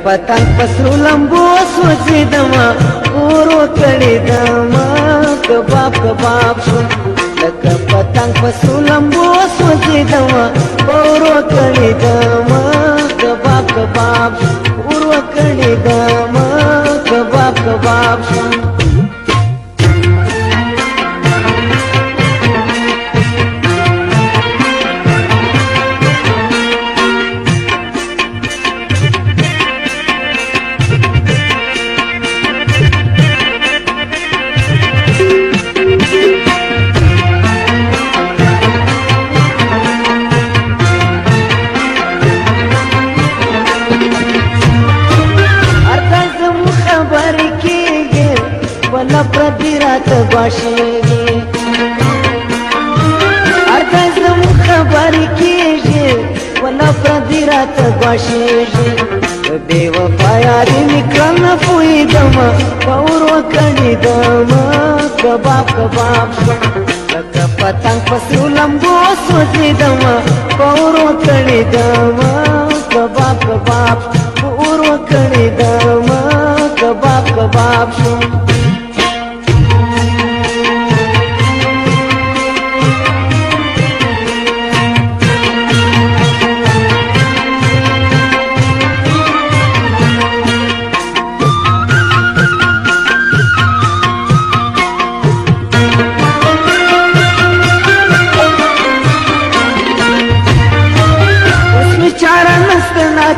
पतंग पसरू लंबो सोचिदमा ऊरो कड़िदमा कबाब कबाब लक पतंग पसरू लंबो सोचिदमा ऊरो कड़िदमा कबाब कबाब ऊरो कड़िदमा कबाब कबाब वला प्रदिरात बाशेगे अर्धजम खबर कीजे वला प्रदिरात बाशेगे देव पायारी निकल पुई दमा पौरो कड़ी दमा कबाब कबाब लक पतंग पसरू लंबो सोची दमा पौरो कड़ी दमा कबाब कबाब पौरो कड़ी दमा कबाब कबाब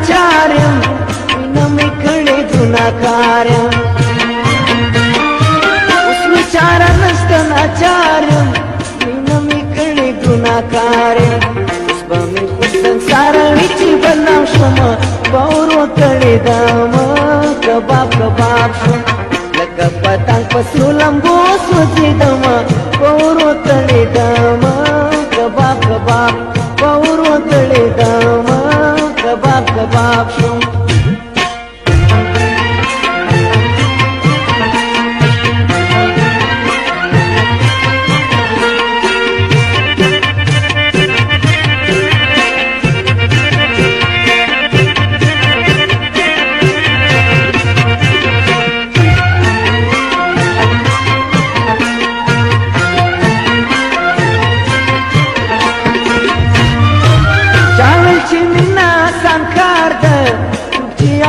चार्यम नमिकणे धुनाकार्यम उसविचारनस्तनाचार्यम नमिकणे धुनाकार्यम स्वमी संसारणीची बनाव श्रम पौरो कळे दाम कबाब कबाब लक पतंग पसरू लंबो सोची दम पौरो कळे दाम कबाब कबाब पौरो कळे दाम कबाब कबाब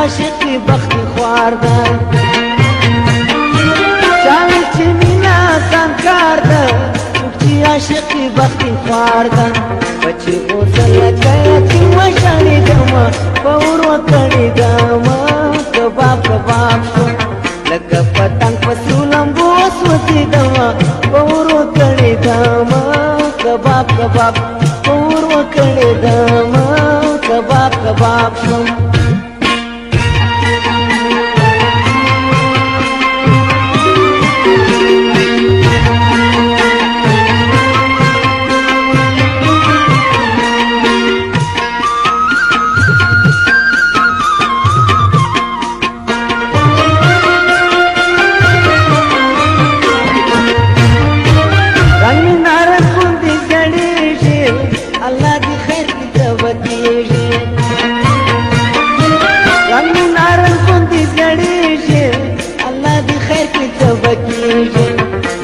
عاشقی بختی خوارده جاوی چی مینا سنکارده چی عاشقی بختی خوارده بچی غوزل لکیا چی وشانی دما پورو کڑی دما کباب کباب لک پتنگ پسرو لمبو سوچی دما پورو کڑی دما کباب کباب پورو کڑی دما کباب کباب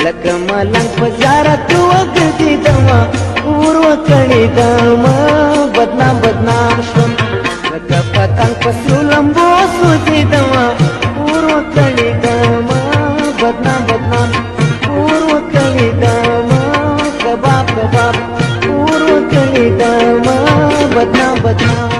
लक मलंग पजारत वगदी दमा पूर्व कड़ी दमा बदनाम बदनाम सुन लक पतंग पसरू लंबो सोची दमा पूर्व कड़ी दमा बदनाम बदनाम पूर्व कड़ी दमा कबाब कबाब पूर्व कड़ी दमा बदनाम बदनाम